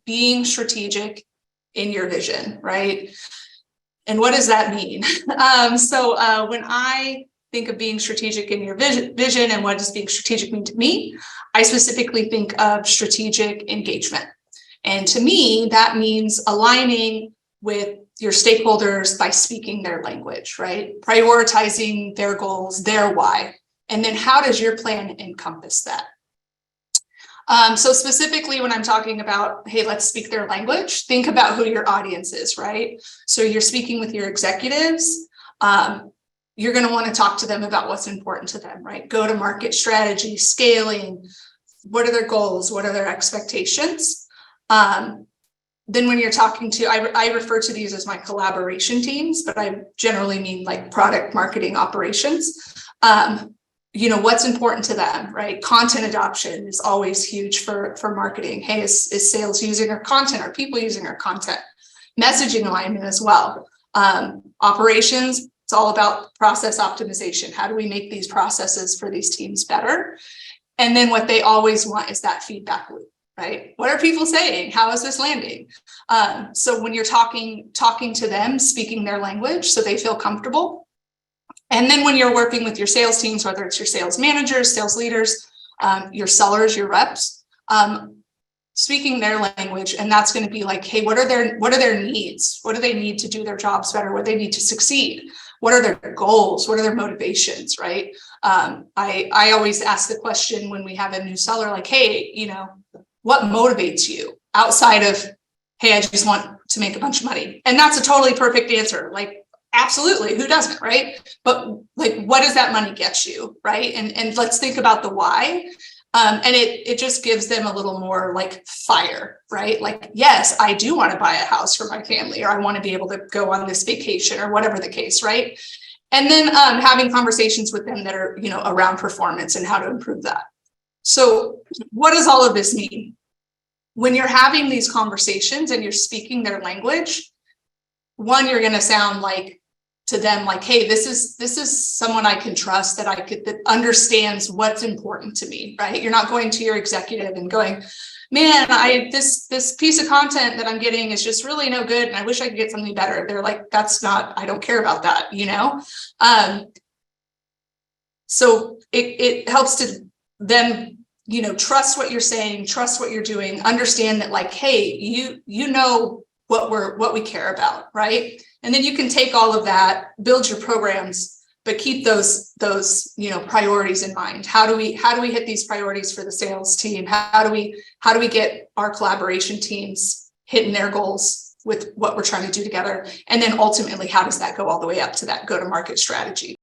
being strategic in your vision, right? And what does that mean? When I think of being strategic in your vision and what does being strategic mean to me, I specifically think of strategic engagement. And to me, that means aligning with your stakeholders by speaking their language, right? Prioritizing their goals, their why. And then how does your plan encompass that? So specifically when I'm talking about, hey, let's speak their language, think about who your audience is, right? So you're speaking with your executives. You're going to want to talk to them about what's important to them, right? Go to market strategy, scaling. What are their goals? What are their expectations? Then when you're talking to, I refer to these as my collaboration teams, but I generally mean like product marketing operations. What's important to them, right? Content adoption is always huge for marketing. Hey, is sales using our content? Are people using our content? Messaging alignment as well. Operations, it's all about process optimization. How do we make these processes for these teams better? And then what they always want is that feedback loop, right? What are people saying? How is this landing? So when you're talking to them, speaking their language so they feel comfortable. And then when you're working with your sales teams, whether it's your sales managers, sales leaders, your sellers, your reps, speaking their language, and that's going to be like, hey, what are their needs? What do they need to do their jobs better? What do they need to succeed? What are their goals? What are their motivations, right? I always ask the question when we have a new seller, like, hey, what motivates you outside of, hey, I just want to make a bunch of money? And that's a totally perfect answer. Like, absolutely, who doesn't, right? But like, what does that money get you, right? And let's think about the why. And it just gives them a little more like fire, right? Like, yes, I do want to buy a house for my family, or I want to be able to go on this vacation, or whatever the case, right? And then having conversations with them that are, around performance and how to improve that. So what does all of this mean? When you're having these conversations and you're speaking their language, one, you're going to sound like to them like, hey, this is someone I can trust, that understands what's important to me, right? You're not going to your executive and going, man, this piece of content that I'm getting is just really no good, and I wish I could get something better. They're like, I don't care about that, So it helps to them, trust what you're saying, trust what you're doing, understand that like, hey, you know what we care about, right? And then you can take all of that, build your programs, but keep those priorities in mind. How do we hit these priorities for the sales team? How do we get our collaboration teams hitting their goals with what we're trying to do together? And then ultimately, how does that go all the way up to that go-to-market strategy?